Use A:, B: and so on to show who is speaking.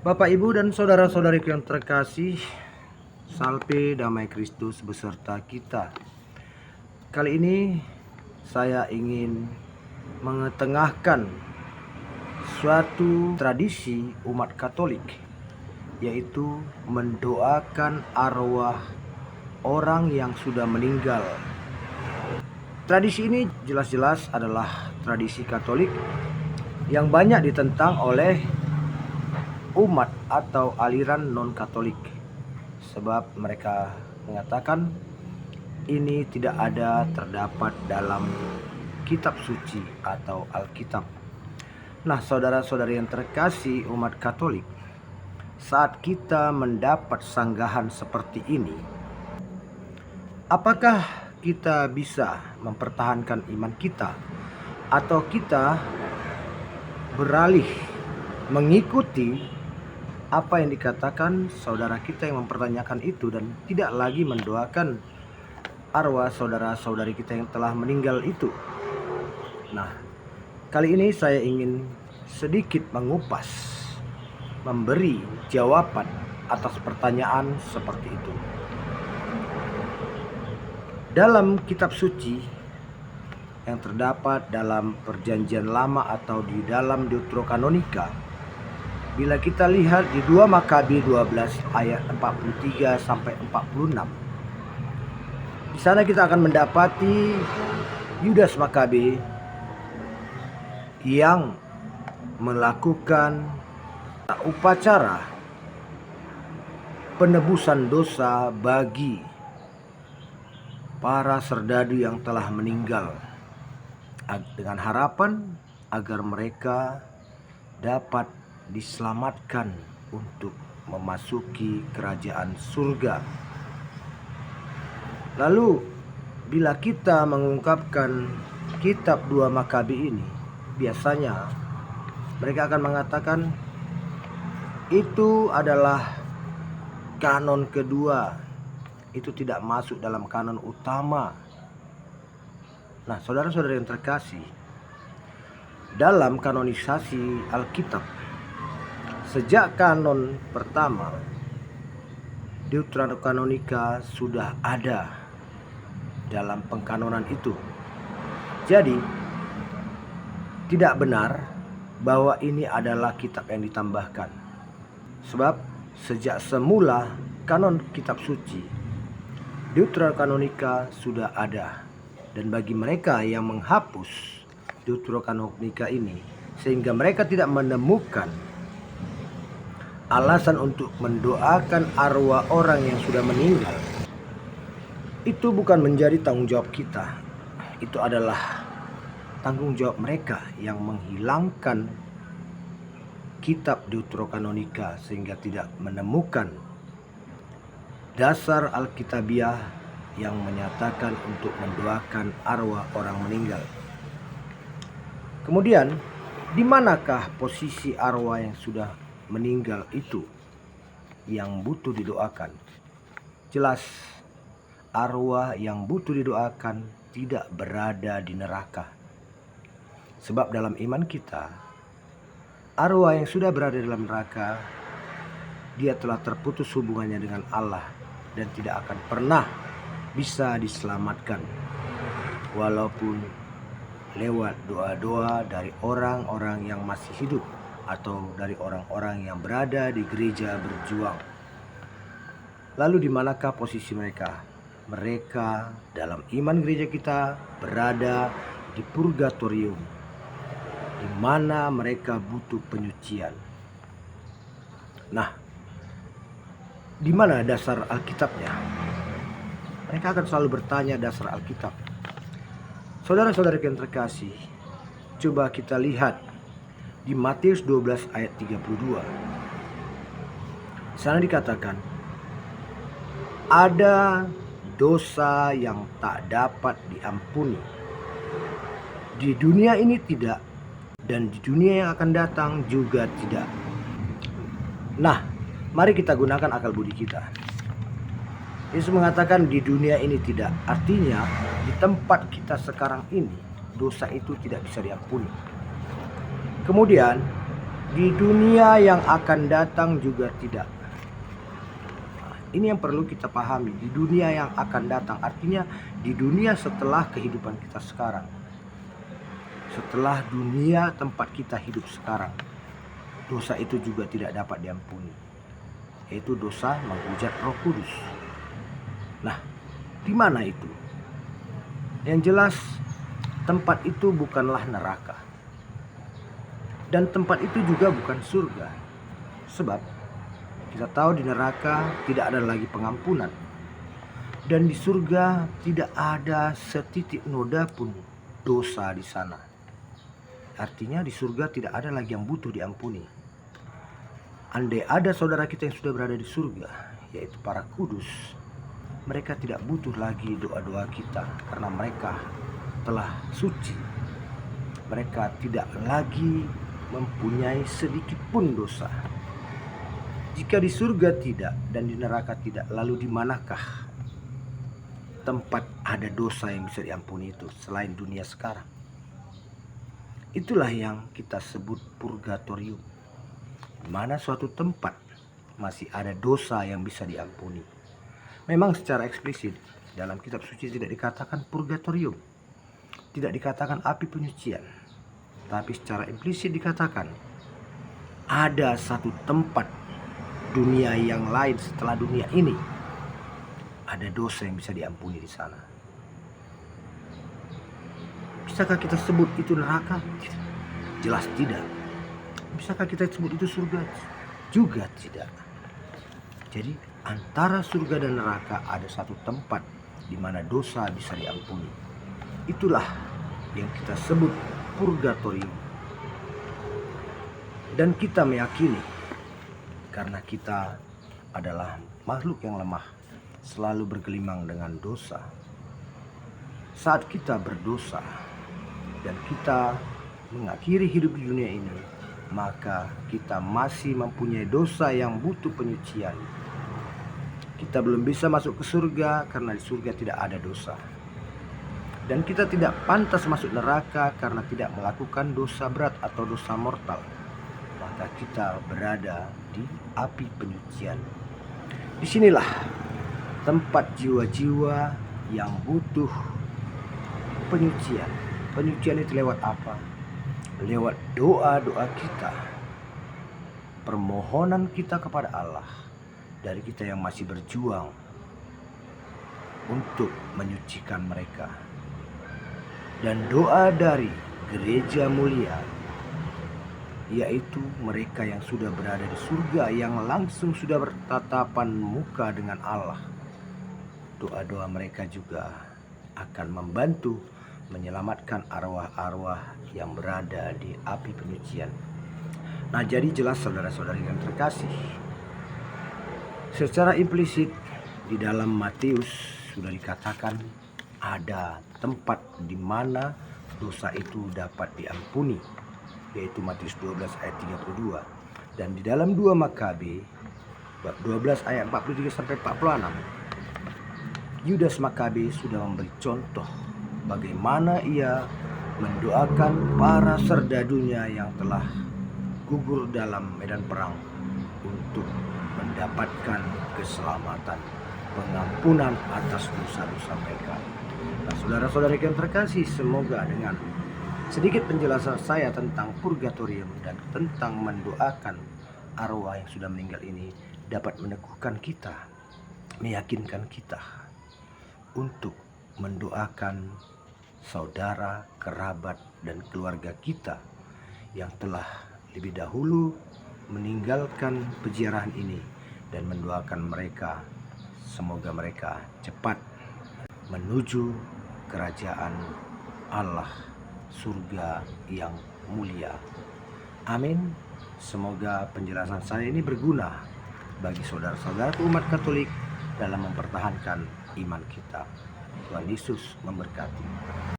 A: Bapak, Ibu, dan saudara-saudariku yang terkasih, salve damai Kristus beserta kita. Kali ini saya ingin mengetengahkan suatu tradisi umat Katolik, yaitu mendoakan arwah orang yang sudah meninggal. Tradisi ini jelas-jelas adalah tradisi Katolik yang banyak ditentang oleh umat atau aliran non-Katolik, sebab mereka mengatakan ini tidak ada terdapat dalam kitab suci atau Alkitab. Nah, saudara-saudari yang terkasih umat Katolik, saat kita mendapat sanggahan seperti ini, apakah kita bisa mempertahankan iman kita, atau kita beralih mengikuti apa yang dikatakan saudara kita yang mempertanyakan itu dan tidak lagi mendoakan arwah saudara-saudari kita yang telah meninggal itu? Nah, kali ini saya ingin sedikit mengupas, memberi jawaban atas pertanyaan seperti itu. Dalam kitab suci yang terdapat dalam Perjanjian Lama atau di dalam Deuterokanonika, bila kita lihat di 2 Makabi 12 ayat 43 sampai 46, di sana kita akan mendapati Yudas Makabe yang melakukan upacara penebusan dosa bagi para serdadu yang telah meninggal, dengan harapan agar mereka dapat diselamatkan untuk memasuki kerajaan surga. Lalu bila kita mengungkapkan kitab 2 Makabi ini, biasanya mereka akan mengatakan itu adalah kanon kedua, itu tidak masuk dalam kanon utama. Nah, saudara-saudara yang terkasih, dalam kanonisasi Alkitab, sejak kanon pertama, Deuterokanonika sudah ada dalam pengkanonan itu. Jadi, tidak benar bahwa ini adalah kitab yang ditambahkan. Sebab sejak semula kanon kitab suci, Deuterokanonika sudah ada. Dan bagi mereka yang menghapus Deuterokanonika ini, sehingga mereka tidak menemukan alasan untuk mendoakan arwah orang yang sudah meninggal, itu bukan menjadi tanggung jawab kita. Itu adalah tanggung jawab mereka yang menghilangkan kitab Deuterokanonika sehingga tidak menemukan dasar Alkitabiah yang menyatakan untuk mendoakan arwah orang meninggal. Kemudian, di manakah posisi arwah yang sudah meninggal itu yang butuh didoakan? Jelas, arwah yang butuh didoakan tidak berada di neraka. Sebab dalam iman kita, arwah yang sudah berada dalam neraka, dia telah terputus hubungannya dengan Allah dan tidak akan pernah bisa diselamatkan, walaupun lewat doa-doa dari orang-orang yang masih hidup atau dari orang-orang yang berada di gereja berjuang. Lalu di manakah posisi mereka? Mereka dalam iman gereja kita berada di purgatorium, di mana mereka butuh penyucian. Nah, di mana dasar Alkitabnya? Mereka akan selalu bertanya dasar Alkitab. Saudara-saudara yang terkasih, coba kita lihat di Matius 12 ayat 32. Di sana dikatakan, ada dosa yang tak dapat diampuni. Di dunia ini tidak, dan di dunia yang akan datang juga tidak. Nah, mari kita gunakan akal budi kita. Yesus mengatakan di dunia ini tidak, artinya di tempat kita sekarang ini dosa itu tidak bisa diampuni. Kemudian Di dunia yang akan datang juga tidak. Nah, ini yang perlu kita pahami. Di dunia yang akan datang artinya di dunia setelah kehidupan kita sekarang. Setelah dunia tempat kita hidup sekarang, dosa itu juga tidak dapat diampuni, yaitu dosa menghujat Roh Kudus. Nah, di mana itu? Yang jelas tempat itu bukanlah neraka. Dan tempat itu juga bukan surga. Sebab kita tahu di neraka tidak ada lagi pengampunan. Dan di surga tidak ada setitik noda pun dosa di sana. Artinya di surga tidak ada lagi yang butuh diampuni. Andai ada saudara kita yang sudah berada di surga, yaitu para kudus, mereka tidak butuh lagi doa-doa kita karena mereka telah suci. Mereka tidak lagi mempunyai sedikit pun dosa. Jika di surga tidak dan di neraka tidak, lalu di manakah tempat ada dosa yang bisa diampuni itu selain dunia sekarang? Itulah yang kita sebut purgatorium, di mana suatu tempat masih ada dosa yang bisa diampuni. Memang secara eksplisit dalam kitab suci tidak dikatakan purgatorium, tidak dikatakan api penyucian, tapi secara implisit dikatakan ada satu tempat dunia yang lain setelah dunia ini, ada dosa yang bisa diampuni di sana. Bisakah kita sebut itu neraka? Jelas tidak. Bisakah kita sebut itu surga? Juga tidak. Jadi antara surga dan neraka ada satu tempat di mana dosa bisa diampuni. Itulah yang kita sebut purgatorium. Dan kita meyakini karena kita adalah makhluk yang lemah, selalu bergelimang dengan dosa. Saat kita berdosa dan kita mengakhiri hidup di dunia ini, maka kita masih mempunyai dosa yang butuh penyucian. Kita belum bisa masuk ke surga karena di surga tidak ada dosa. Dan kita tidak pantas masuk neraka karena tidak melakukan dosa berat atau dosa mortal. Maka kita berada di api penyucian. Disinilah tempat jiwa-jiwa yang butuh penyucian. Penyucian itu lewat apa? Lewat doa-doa kita, permohonan kita kepada Allah, dari kita yang masih berjuang untuk menyucikan mereka. Dan doa dari gereja mulia, yaitu mereka yang sudah berada di surga, yang langsung sudah bertatapan muka dengan Allah. Doa-doa mereka juga akan membantu menyelamatkan arwah-arwah yang berada di api penyucian. Nah, jadi jelas saudara-saudari yang terkasih, secara implisit di dalam Matius sudah dikatakan ada tempat di mana dosa itu dapat diampuni, yaitu Matius 12 ayat 32. Dan di dalam 2 Makabe bab 12 ayat 43 sampai 46, Yudas Makabe sudah memberi contoh bagaimana ia mendoakan para serdadunya yang telah gugur dalam medan perang untuk mendapatkan keselamatan, pengampunan atas dosa-dosa mereka. Nah, saudara-saudari yang terkasih, semoga dengan sedikit penjelasan saya tentang purgatorium dan tentang mendoakan arwah yang sudah meninggal ini dapat meneguhkan kita, meyakinkan kita untuk mendoakan saudara, kerabat, dan keluarga kita yang telah lebih dahulu meninggalkan peziarahan ini, dan mendoakan mereka semoga mereka cepat menuju kerajaan Allah, surga yang mulia. Amin. Semoga penjelasan saya ini berguna bagi saudara-saudara umat Katolik dalam mempertahankan iman kita. Tuhan Yesus memberkati.